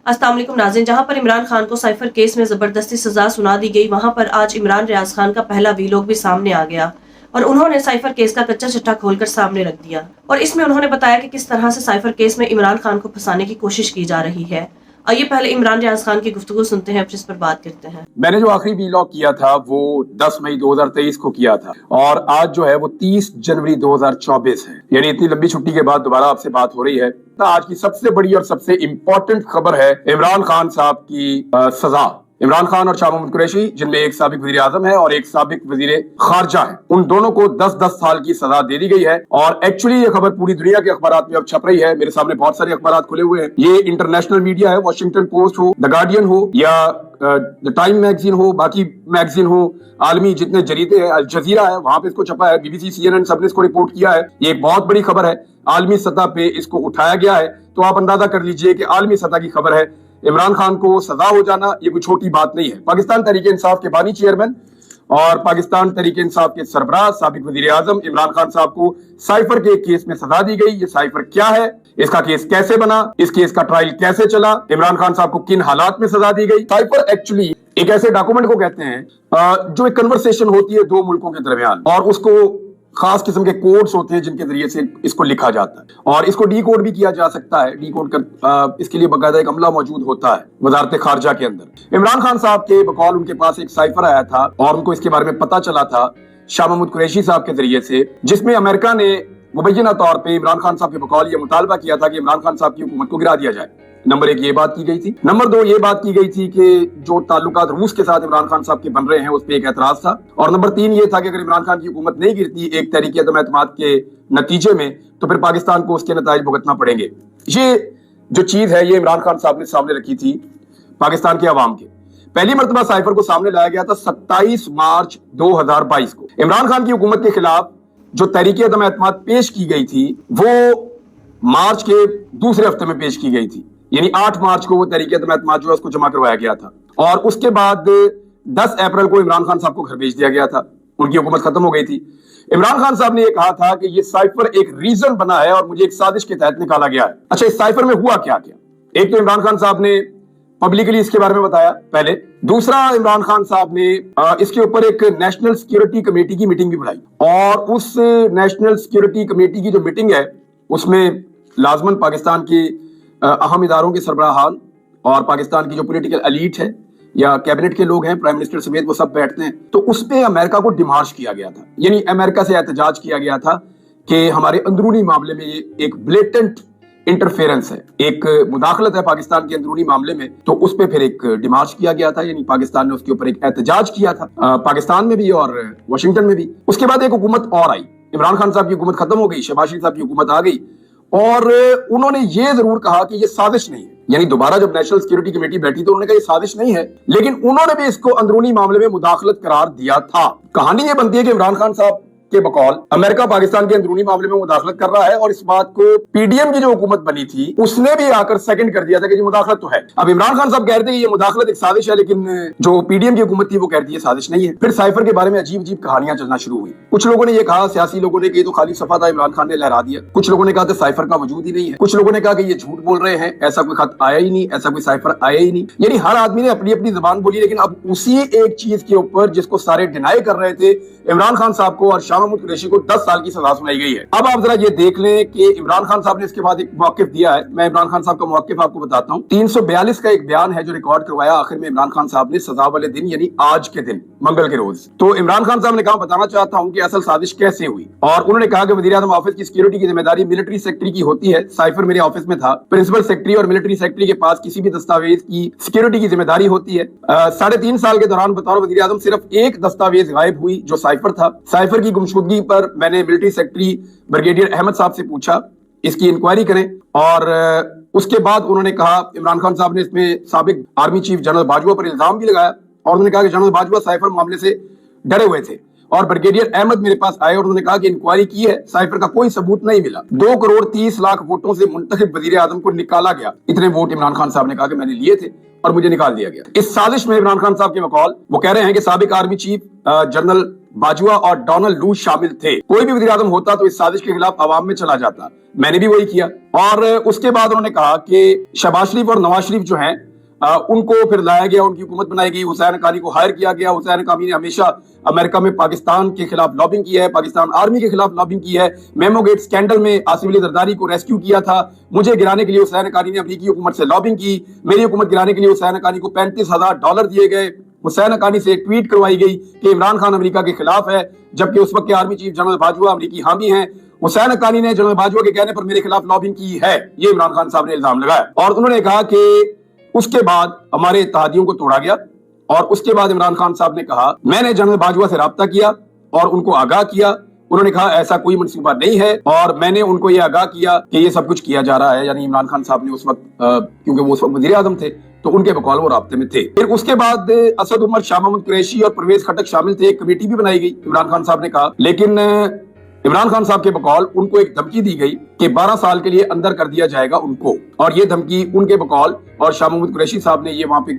अस्सलाम वालेकुम नाज़रीन, जहां पर इमरान खान को साइफर केस में जबरदस्ती सजा सुना दी गई, वहां पर आज इमरान रियाज खान का पहला वीलॉग भी सामने आ गया और उन्होंने साइफर केस का कच्चा चिट्ठा खोलकर सामने रख दिया और इसमें उन्होंने बताया कि किस तरह से साइफर केस में इमरान खान को फंसाने की कोशिश की जा रही है। आइए पहले इमरान रियाज खान की गुफ्तगू सुनते हैं, फिर इस पर बात करते हैं। मैंने जो आखिरी वीलॉग किया था वो 10 मई 2023 को किया था और आज जो है वो 30 जनवरी 2024 है, यानी इतनी लंबी छुट्टी के बाद दोबारा आपसे बात हो रही है। आज की सबसे बड़ी और सबसे इम्पोर्टेंट खबर है इमरान खान साहब की सजा। इमरान खान और शाह महमूद कुरैशी, जिनमें एक साबिक वजीर आजम है और एक साबिक वजीर खारजा है, उन दोनों को 10-10 साल की सजा दे दी गई है। और एक्चुअली ये खबर पूरी दुनिया के अखबार में अब छप रही है। मेरे सामने बहुत सारे अखबार खुले हुए हैं। ये इंटरनेशनल मीडिया है, वॉशिंगटन पोस्ट हो, द गार्डियन हो या द टाइम मैगजीन हो, बाकी मैगजीन हो, आलमी जितने जरीदे हैं, अल जजीरा है, वहां पे इसको छपा है, BBC, CNN सबने इसको रिपोर्ट किया है। ये एक बहुत बड़ी खबर है, आलमी सतह पे इसको उठाया गया है। तो आप अंदाजा कर लीजिए कि आलमी सतह की खबर है। इमरान खान को सजा हो जाना ये कोई छोटी बात नहीं है। पाकिस्तान तहरीक इंसाफ के बानी चेयरमैन और पाकिस्तान तहरीक इंसाफ के सरबराह साबिक वजीर आजम इमरान खान साहब को साइफर के केस में सजा दी गई। ये साइफर क्या है, इसका केस कैसे बना, इस केस का ट्रायल कैसे चला, इमरान खान साहब को किन हालात में सजा दी गई। साइफर एक्चुअली एक ऐसे डॉक्यूमेंट को कहते हैं जो एक कन्वर्सेशन होती है दो मुल्कों के दरमियान, और उसको खास किस्म के कोड्स होते हैं जिनके जरिए से इसको लिखा जाता है और इसको डी कोड भी किया जा सकता है। डी कोड कर इसके लिए बाकायदा एक अमला मौजूद होता है वजारत खारजा के अंदर। इमरान खान साहब के बकौल उनके पास एक साइफर आया था और उनको इसके बारे में पता चला था शाह महमूद कुरैशी साहब के जरिए से, जिसमें अमेरिका ने मुबैना तौर पर इमरान खान साहब के बकौल ये मुतालबा किया था कि इमरान खान साहब की हुकूमत को गिरा दिया जाए। नंबर 1 ये बात की गई थी। नंबर 2 ये बात की गई थी कि जो ताल्लुकात रूस के साथ इमरान खान साहब के बन रहे हैं उस पर एक एतराज था। और नंबर 3 ये था कि अगर इमरान खान की हुकूमत नहीं गिरती एक तहरीक अदम एतमाद के नतीजे में, तो फिर पाकिस्तान को उसके नताइज भुगतना पड़ेंगे। ये जो चीज है ये इमरान खान साहब ने सामने रखी थी पाकिस्तान के अवाम के। पहली मरतबा साइफर को सामने लाया गया था 27 मार्च 2022 को। इमरान खान की हुकूमत के खिलाफ जो तहरीक अदम एतमाद पेश की गई थी वो मार्च के दूसरे हफ्ते में पेश की गई थी, यानी 8 मार्च को वो तहरीक अदम एतमाद जो है उसको जमा करवाया गया था। और उसके बाद 10 अप्रैल को इमरान खान साहब को घर भेज दिया गया था, उनकी हुकूमत खत्म हो गई थी। इमरान खान साहब ने ये कहा था कि ये साइफर एक रीजन बना है और मुझे एक साजिश के तहत निकाला गया है। अच्छा, इस साइफर में हुआ क्या क्या? एक तो इमरान खान साहब ने पब्लिकली इसके बारे में बताया पहले। दूसरा, इमरान खान साहब ने इसके ऊपर एक नेशनल सिक्योरिटी कमेटी की मीटिंग भी बुलाई और उस नेशनल सिक्योरिटी कमेटी की जो मीटिंग है उसमें लाजमन पाकिस्तान की अहम इदारों के सरबराहान और पाकिस्तान की जो पॉलिटिकल एलीट है या कैबिनेट के लोग हैं, प्राइम मिनिस्टर समेत, वो सब बैठते हैं। तो उस पे अमेरिका को डिमार्श किया गया था, यानी अमेरिका से एहतजाज किया गया था कि हमारे अंदरूनी मामले में ये एक ब्लेटेंट इंटरफेरेंस है, एक मुदाखलत है पाकिस्तान के अंदरूनी मामले में। तो उस पे फिर एक डिमार्च किया गया था, यानी पाकिस्तान ने उसके ऊपर एक एहतजाज किया था, पाकिस्तान में भी और वाशिंगटन में भी। उसके बाद एक हुकूमत और आई, इमरान खान साहब की हुकूमत खत्म हो गई, शहबाज शरीफ साहब की हुकूमत आ गई और उन्होंने ये जरूर कहा कि ये साजिश नहीं है। यानी दोबारा जब नेशनल सिक्योरिटी कमेटी बैठी तो उन्होंने कहा ये साजिश नहीं है, लेकिन उन्होंने भी इसको अंदरूनी मामले में मुदाखलत करार दिया था। कहानी ये बनती है कि इमरान खान साहब के बकौल अमेरिका पाकिस्तान के अंदरूनी मामले में मुदाखलत कर रहा है और इस बात को PDM की जो हुकूमत बनी थी उसने भी आकर सेकंड कर दिया था कि ये मुदाखलत तो है। अब इमरान खान साहब कहते हैं कि ये मुदाखलत एक साजिश है, लेकिन जो PDM की हुकूमत थी वो कहती है साजिश नहीं है। फिर साइफर के बारे में अजीब अजीब कहानियां चलना शुरू हुई। कुछ लोगों ने ये कहा, सियासी लोगों ने, कि ये तो खाली सफा था, इमरान खान ने लहरा दिया। कुछ लोगों ने कहा था साइफर का वजूद ही नहीं है। कुछ लोगों ने कहा कि ये झूठ बोल रहे हैं, ऐसा कोई खत आया ही नहीं, ऐसा कोई साइफर आया ही नहीं। यानी हर आदमी ने अपनी अपनी जबान बोली, लेकिन अब उसी एक चीज के ऊपर जिसको सारे डिनाई कर रहे थे, इमरान खान साहब को और शाह महमूद कुरैशी को 10 साल की सजा सुनाई गई है। अब आप जरा ये देख लें कि इमरान खान साहब ने इसके बाद एक मौकिफ दिया है। मैं इमरान खान साहब का मौकिफ आपको बताता हूँ। 342 का एक बयान है जो रिकॉर्ड करवाया आखिर में इमरान खान साहब ने सजा वाले दिन, यानी आज के दिन, मंगल के रोज। तो इमरान खान साहब ने कहा, बताना चाहता हूँ कि असल साजिश कैसे हुई। और उन्होंने कहा कि वज़ीर आज़म ऑफिस की सिक्योरिटी की जिम्मेदारी मिलिट्री सेक्रेटरी की होती है। साइफर मेरे ऑफिस में था। प्रिंसिपल सेक्रेटरी और मिलिट्री सेक्रेटरी के पास किसी भी दस्तावेज की सिक्योरिटी की जिम्मेदारी होती है। 3.5 साल के दौरान बतौर वज़ीर आज़म सिर्फ एक दस्तावेज गायब हुई जो साइफर था। साइफर की गुमशुदगी पर मैंने मिलिट्री सेक्रेटरी ब्रिगेडियर अहमद साहब से पूछा इसकी इंक्वायरी करें, और उसके बाद उन्होंने कहा, इमरान खान साहब ने इसमें साबिक आर्मी चीफ जनरल बाजवा पर इल्जाम भी लगाया और उन्होंने कहा कि जनरल बाजवा साइफर मामले से डरे हुए थे। और ब्रिगेडियर अहमद मेरे पास आए और उन्होंने कहा कि इंक्वायरी की है, साइफर का कोई सबूत नहीं मिला। 2 करोड़ 30 लाख वोटों से मुंतखब वजीर आजम को निकाला गया। इतने वोट इमरान खान साहब ने कहा कि मैंने लिए थे और मुझे निकाल दिया गया। इस साजिश में इमरान खान साहब के बकौल वो कह रहे हैं कि साबिक आर्मी चीफ जनरल बाजवा और डोनाल्ड लू शामिल थे। कोई भी वज़ीर आज़म होता तो इस साजिश के खिलाफ अवाम में चला जाता। मैंने भी वही किया। और उसके बाद उन्होंने कहा कि शहबाज शरीफ और नवाज शरीफ जो हैं उनको फिर लाया गया, उनकी हुकूमत बनाई गई, हुसैन हक्कानी को हायर किया गया। हुसैन हक्कानी ने हमेशा अमेरिका में पाकिस्तान के खिलाफ लॉबिंग की है, पाकिस्तान आर्मी के खिलाफ लॉबिंग की है। मेमो गेट स्कैंडल में आसिफ अली जरदारी को रेस्क्यू किया था। मुझे गिराने के लिए हुसैन हक्कानी ने अमेरिकी हुकूमत से लॉबिंग की। मेरी हुकूमत गिराने के लिए हुसैन हक्कानी को $35,000 दिए गए। हुसैन हक्कानी से एक ट्वीट करवाई गई कि इमरान खान अमेरिका के खिलाफ है, जबकि उस वक्त के आर्मी चीफ जनरल बाजवा अमेरिकी हामी हैं। हुसैन हक्कानी ने जनरल बाजवा के कहने पर मेरे खिलाफ लॉबिंग की है, ये इमरान खान साहब ने इल्जाम लगाया। और उन्होंने कहा कि उसके बाद हमारे इत्तेहादियों को तोड़ा गया। और उसके बाद इमरान खान साहब ने कहा मैंने जनरल बाजवा से राब्ता किया और उनको आगाह किया। उन्होंने कहा ऐसा कोई मंसूबा नहीं है और मैंने उनको ये आगाह किया कि ये सब कुछ किया जा रहा है। यानी इमरान खान साहब ने उस वक्त क्योंकि वो उस वक्त वज़ीर आज़म थे तो उनके बकौल वो राब्ते में थे। फिर उसके बाद असद उमर, शाह महमूद कुरैशी और परवेज खटक शामिल थे। एक कमेटी भी बनाई गई, इमरान खान साहब ने कहा। लेकिन इमरान खान साहब के बकौल उनको एक धमकी दी गई कि 12 साल के लिए अंदर कर दिया जाएगा उनको। और ये धमकी उनके बकौल और शाह महमूद कुरैशी साहब ने ये वहां पे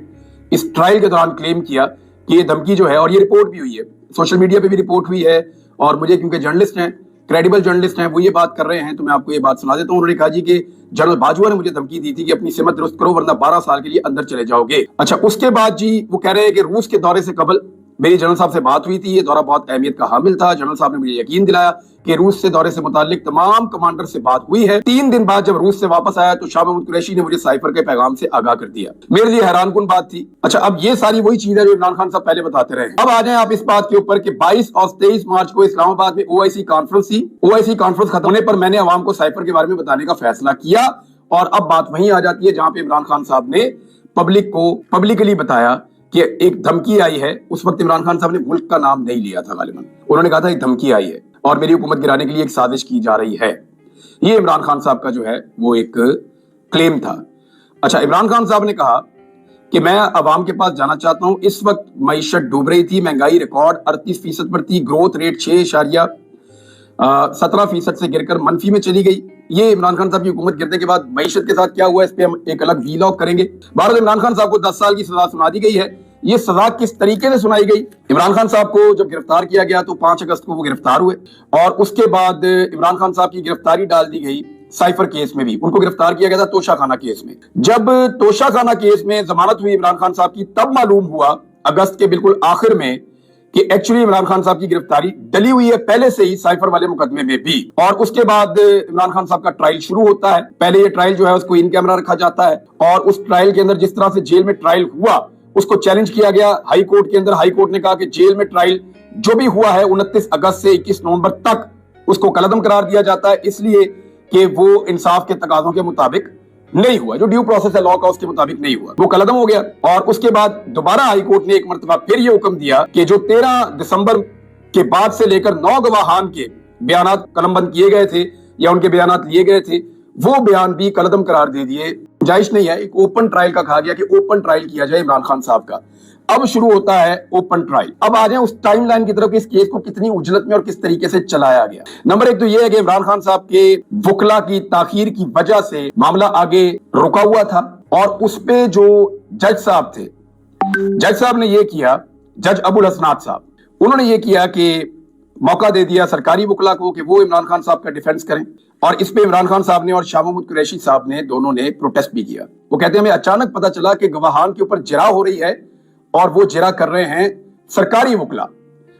इस ट्रायल के दौरान क्लेम किया कि ये धमकी जो है, और ये रिपोर्ट भी हुई है, सोशल मीडिया पे भी रिपोर्ट हुई है। और मुझे क्योंकि जर्नलिस्ट हैं, क्रेडिबल जर्नलिस्ट हैं, वो ये बात कर रहे हैं तो मैं आपको ये बात सुना देता हूँ। उन्होंने कहा जी कि जनरल बाजवा ने मुझे धमकी दी थी कि अपनी सिमत दुरुस्त करो वरना 12 साल के लिए अंदर चले जाओगे। अच्छा, उसके बाद जी वो कह रहे हैं कि रूस के दौरे से कबल मेरी जनरल साहब से बात हुई थी। ये दौरा बहुत अहमियत का हामिल था। जनरल साहब ने मुझे यकीन दिलाया कि रूस से दौरे से मुताल्लिक तमाम कमांडर से बात हुई है। 3 दिन बाद जब रूस से वापस आया तो शाह महमूद कुरैशी ने मुझे साइफर के पैगाम से आगाह कर दिया। मेरे लिए हैरान कुन बात थी। अच्छा, अब ये सारी वही चीज है जो इमरान खान साहब पहले बताते रहे। अब आ जाए आप इस बात के ऊपर कि 22 और 23 मार्च को इस्लामाबाद में OIC कॉन्फ्रेंस थी। OIC कॉन्फ्रेंस खत्म होने पर मैंने अवाम को साइफर के बारे में बताने का फैसला किया। और अब बात वहीं आ जाती है जहां पे इमरान खान साहब ने पब्लिक को पब्लिकली बताया कि एक धमकी आई है। उस वक्त इमरान खान साहब ने मुल्क का नाम नहीं लिया था गालिबन। उन्होंने कहा था एक धमकी आई है और मेरी हुकूमत गिराने के लिए एक साजिश की जा रही है। ये इमरान खान साहब का जो है वो एक क्लेम था। अच्छा, इमरान खान साहब ने कहा कि मैं अवाम के पास जाना चाहता हूं। इस वक्त मईशत डूब रही थी, महंगाई रिकॉर्ड 38% पर थी, ग्रोथ रेट 6.17% से गिरकर मनफी में चली गई। ये इमरान खान साहब की हुकूमत गिरने के बाद मईशत के साथ क्या हुआ, इस पे हम एक अलग वीलॉग करेंगे। भारत इमरान खान साहब को 10 साल की सजा सुना दी गई है। ये सजा किस तरीके से सुनाई गई? इमरान खान साहब को जब गिरफ्तार किया गया तो 5 अगस्त को वो गिरफ्तार हुए और उसके बाद इमरान खान साहब की गिरफ्तारी डाल दी गई साइफर केस में भी। उनको गिरफ्तार किया गया था तोशाखाना केस में। जब तोशाखाना केस में जमानत हुई इमरान खान साहब की, तब मालूम हुआ अगस्त के बिल्कुल आखिर में कि एक्चुअली इमरान खान साहब की गिरफ्तारी डली हुई है पहले से ही साइफर वाले मुकदमे में भी। और उसके बाद इमरान खान साहब का ट्रायल शुरू होता है। पहले ये ट्रायल जो है उसको इन कैमरा रखा जाता है और उस ट्रायल के अंदर जिस तरह से जेल में ट्रायल हुआ उसको चैलेंज किया गया हाई कोर्ट के अंदर। हाई कोर्ट ने कहा कि जेल में ट्रायल जो भी हुआ है 29 अगस्त से 21 नवंबर तक उसको कलअदम करार दिया जाता है, इसलिए कि वो इंसाफ के तकाजों के मुताबिक नहीं हुआ, जो ड्यू प्रोसेस है लॉ का उसके मुताबिक नहीं हुआ, वो कलअदम हो गया। और उसके बाद दोबारा हाई कोर्ट ने एक मरतबा फिर ये हुक्म दिया कि जो 13 दिसंबर के बाद से लेकर 9 गवाहान के बयानात कलमबंद किए गए थे या उनके बयानात लिए गए थे, वो बयान भी कलअदम करार दे दिए। जायज नहीं है। एक ओपन ट्रायल का कहा गया कि ओपन ट्रायल किया जाए इमरान खान साहब का। अब शुरू होता है ओपन ट्रायल। अब आ जाए उस टाइमलाइन की तरफ, इस केस को कितनी उजलत में और किस तरीके से चलाया गया। नंबर 1 तो यह है कि इमरान खान साहब के वकला की ताखीर की वजह से मामला आगे रुका हुआ था और उस पे जो जज साहब थे, जज साहब ने यह किया, जज अबुल हसनात साहब, उन्होंने ये किया कि मौका दे दिया सरकारी वकला को कि वो इमरान खान साहब का डिफेंस करें। और इस पे इमरान खान साहब ने और शाह महमूद कुरैशी साहब ने दोनों ने प्रोटेस्ट भी किया। वो कहते हैं हमें अचानक पता चला कि गवाहान के ऊपर जिरा हो रही है और वो जिरा कर रहे हैं सरकारी वकला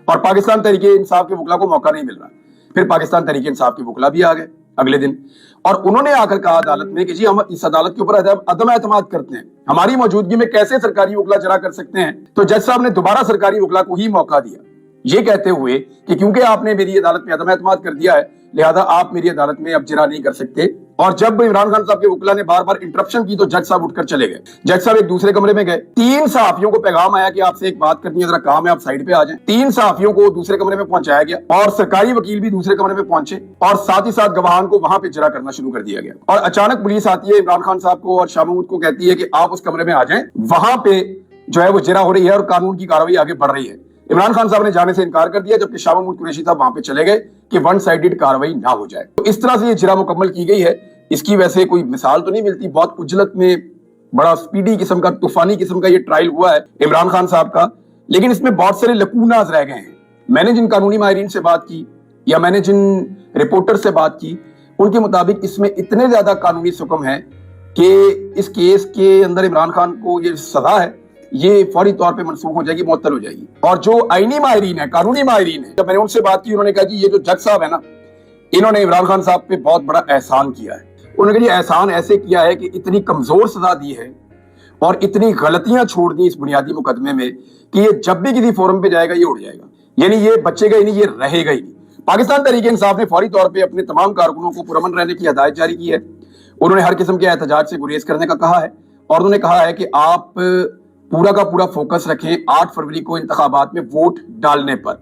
और पाकिस्तान तहरीके इंसाफ के वकला को मौका नहीं मिल रहा। फिर पाकिस्तान तहरीके इंसाफ के वकला भी आ गए अगले दिन और उन्होंने आकर कहा अदालत में कि जी हम इस अदालत के ऊपर अदम एतमाद करते हैं, हमारी मौजूदगी में कैसे सरकारी वकला जिरा कर सकते हैं। तो जज साहब ने दोबारा सरकारी वकला को ही मौका दिया, ये कहते हुए कि क्योंकि आपने मेरी अदालत में अदम एतमाद कर दिया है लिहाजा आप मेरी अदालत में अब जिरा नहीं कर सकते। और जब इमरान खान साहब के वकला ने बार बार इंटरप्शन की तो जज साहब उठकर चले गए। जज साहब एक दूसरे कमरे में गए। 3 सहाफियों को पैगाम आया कि आपसे एक बात करनी है, जरा काम है, आप साइड पे आ जाएं। 3 सहाफियों को दूसरे कमरे में पहुंचाया गया और सरकारी वकील भी दूसरे कमरे में पहुंचे और साथ ही साथ गवाहान को वहां पे जिरा करना शुरू कर दिया गया। और अचानक पुलिस आती है, इमरान खान साहब को और शाह महमूद को कहती है कि आप उस कमरे में आ जाएं, वहां पे जो है वो जिरा हो रही है और कानून की कार्रवाई आगे बढ़ रही है। इमरान खान साहब ने जाने से इनकार कर दिया जबकि शाह महमूद कुरैशी साहब वहां पे चले गए कि वन साइडेड कार्रवाई ना हो जाए। तो इस तरह से ये जिरा मुकम्मल की गई है। इसकी वैसे कोई मिसाल तो नहीं मिलती, बहुत उजलत में बड़ा स्पीडी किस्म का, तूफानी किस्म का ये ट्रायल हुआ है इमरान खान साहब का, लेकिन इसमें बहुत सारे लकूनाज रह गए हैं। میں نے جن قانونی ماہرین سے بات کی یا میں نے جن رپورٹر سے بات کی، ان کے مطابق اس میں اتنے زیادہ قانونی حکم ہیں کہ اس کیس کے اندر عمران خان کو یہ سزا ہے یہ فوری طور پہ منسوخ ہو جائے گی، معطل ہو جائے گی۔ اور جو آئینی ماہرین ہیں، قانونی ماہرین ہیں، جب میں نے ان سے بات کی، انہوں نے کہا کہ یہ جو جج صاحب ہیں نا، انہوں نے عمران خان صاحب پہ بہت بڑا احسان کیا ہے۔ انہوں نے کہا یہ احسان ایسے کیا ہے کہ اتنی کمزور سزا دی ہے اور اتنی غلطیاں چھوڑ دی اس بنیادی مقدمے میں کہ یہ جب بھی کسی فورم پہ جائے گا یہ اڑ جائے گا، یعنی یہ بچے گا ہی نہیں، یہ رہے گا ہی نہیں۔ پاکستان تحریک انصاف نے فوری طور پہ اپنے تمام کارکنوں کو پرامن رہنے کی ہدایت جاری کی ہے۔ انہوں نے ہر قسم کے احتجاج سے گریز کرنے کا کہا ہے اور انہوں نے کہا ہے کہ آپ پورا کا پورا فوکس رکھیں 8 فروری کو انتخابات میں ووٹ ڈالنے پر،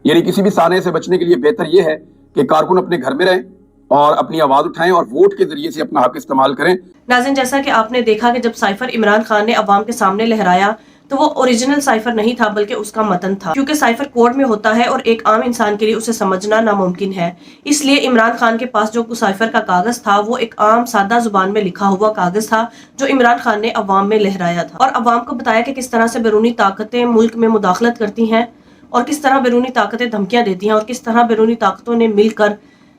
یعنی کسی بھی سانے سے بچنے کے لیے بہتر یہ ہے کہ کارکن اپنے گھر میں رہیں اور اپنی آواز اٹھائیں اور ووٹ کے ذریعے سے اپنا حق استعمال کریں۔ ناظرین، جیسا کہ آپ نے دیکھا کہ جب سائفر عمران خان نے عوام کے سامنے لہرایا تو وہ اوریجنل سائفر نہیں تھا بلکہ اس کا متن تھا، کیونکہ سائفر کوڈ میں ہوتا ہے اور ایک عام انسان کے لیے اسے سمجھنا ناممکن ہے۔ اس لیے عمران خان کے پاس جو سائفر کا کاغذ تھا وہ ایک عام سادہ زبان میں لکھا ہوا کاغذ تھا جو عمران خان نے عوام میں لہرایا تھا اور عوام کو بتایا کہ کس طرح سے بیرونی طاقتیں ملک میں مداخلت کرتی ہیں اور کس طرح بیرونی طاقتیں دھمکیاں دیتی ہیں اور کس طرح بیرونی طاقتوں نے مل کر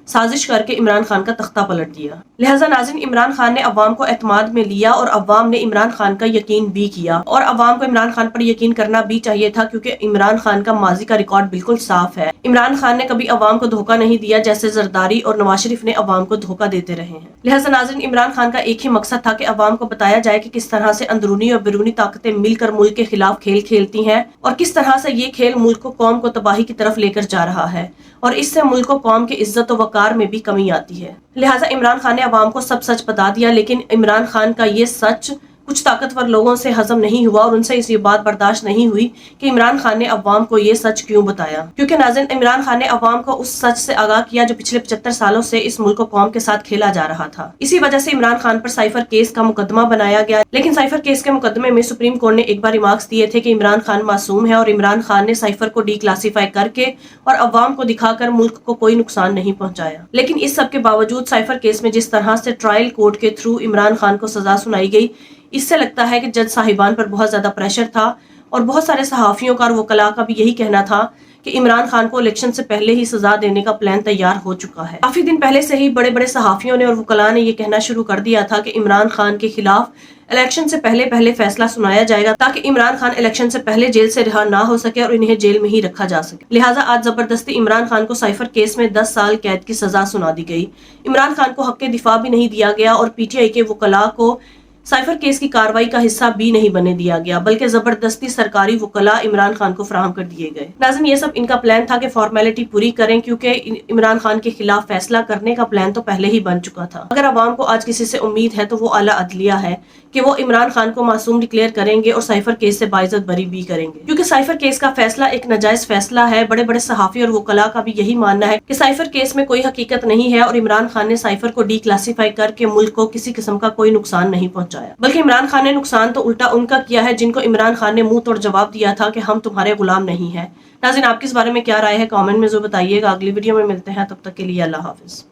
سازش کر کے عمران خان کا تختہ پلٹ دیا۔ لہٰذا ناظرین، عمران خان نے عوام کو اعتماد میں لیا اور عوام نے عمران خان کا یقین بھی کیا اور عوام کو عمران خان پر یقین کرنا بھی چاہیے تھا، کیونکہ عمران خان کا ماضی کا ریکارڈ بالکل صاف ہے۔ عمران خان نے کبھی عوام کو دھوکہ نہیں دیا جیسے زرداری اور نواز شریف نے عوام کو دھوکہ دیتے رہے ہیں۔ لہٰذا ناظرین، عمران خان کا ایک ہی مقصد تھا کہ عوام کو بتایا جائے کہ کس طرح سے اندرونی اور بیرونی طاقتیں مل کر ملک کے خلاف کھیل کھیلتی ہیں اور کس طرح سے یہ کھیل ملک کو قوم کو تباہی کی طرف لے کر جا رہا ہے اور اس سے ملک و قوم کی عزت و وقار میں بھی کمی آتی ہے۔ لہٰذا عمران خان نے عوام کو سب سچ بتا دیا، لیکن عمران خان کا یہ سچ کچھ طاقتور لوگوں سے ہضم نہیں ہوا اور ان سے اس یہ بات برداشت نہیں ہوئی کہ عمران خان نے عوام کو یہ سچ کیوں بتایا، کیونکہ ناظرین، عمران خان نے عوام کو اس سچ سے آگاہ کیا جو پچھلے 75 سالوں سے اس ملک و قوم کے ساتھ کھیلا جا رہا تھا۔ اسی وجہ سے عمران خان پر سائفر کیس کا مقدمہ بنایا گیا، لیکن سائفر کیس کے مقدمے میں سپریم کورٹ نے ایک بار ریمارکس دیے تھے کہ عمران خان معصوم ہے اور عمران خان نے سائفر کو ڈی کلاسیفائی کر کے اور عوام کو دکھا کر ملک کو کوئی نقصان نہیں پہنچایا۔ لیکن اس سب کے باوجود سائفر کیس میں جس طرح سے ٹرائل کورٹ کے تھرو عمران خان کو سزا سنائی گئی، اس سے لگتا ہے کہ جج صاحبان پر بہت زیادہ پریشر تھا اور بہت سارے صحافیوں کا اور وکلاء کا بھی یہی کہنا تھا کہ عمران خان کو الیکشن سے پہلے ہی سزا دینے کا پلان تیار ہو چکا ہے۔ کافی دن پہلے سے ہی بڑے بڑے صحافیوں نے اور وکلاء نے یہ کہنا شروع کر دیا تھا کہ عمران خان کے خلاف الیکشن سے پہلے فیصلہ سنایا جائے گا تاکہ عمران خان الیکشن سے پہلے جیل سے رہا نہ ہو سکے اور انہیں جیل میں ہی رکھا جا سکے۔ لہٰذا آج زبردستی عمران خان کو سائفر کیس میں 10 سال قید کی سزا سنا دی گئی۔ عمران خان کو حق دفاع بھی نہیں دیا گیا اور پی ٹی آئی کے وکلاء کو سائفر کیس کی کاروائی کا حصہ بھی نہیں بننے دیا گیا، بلکہ زبردستی سرکاری وکلاء عمران خان کو فراہم کر دیے گئے۔ ناظرین، یہ سب ان کا پلان تھا کہ فارمیلٹی پوری کریں، کیونکہ عمران خان کے خلاف فیصلہ کرنے کا پلان تو پہلے ہی بن چکا تھا۔ اگر عوام کو آج کسی سے امید ہے تو وہ اعلیٰ عدلیہ ہے کہ وہ عمران خان کو معصوم ڈکلیئر کریں گے اور سائفر کیس سے باعزت بری بھی کریں گے، کیونکہ سائفر کیس کا فیصلہ ایک ناجائز فیصلہ ہے۔ بڑے بڑے صحافی اور وکلاء کا بھی یہی ماننا ہے کہ سائفر کیس میں کوئی حقیقت نہیں ہے اور عمران خان نے سائفر کو ڈی کلاسیفائی کر کے ملک کو کسی قسم کا کوئی نقصان نہیں پہنچایا، بلکہ عمران خان نے نقصان تو الٹا ان کا کیا ہے جن کو عمران خان نے منہ توڑ جواب دیا تھا کہ ہم تمہارے غلام نہیں ہیں۔ ناظرین، آپ کی اس بارے میں کیا رائے ہے؟ کامنٹ میں ضرور بتائیے گا۔ اگلی ویڈیو میں ملتے ہیں، تب تک کے لیے اللہ حافظ۔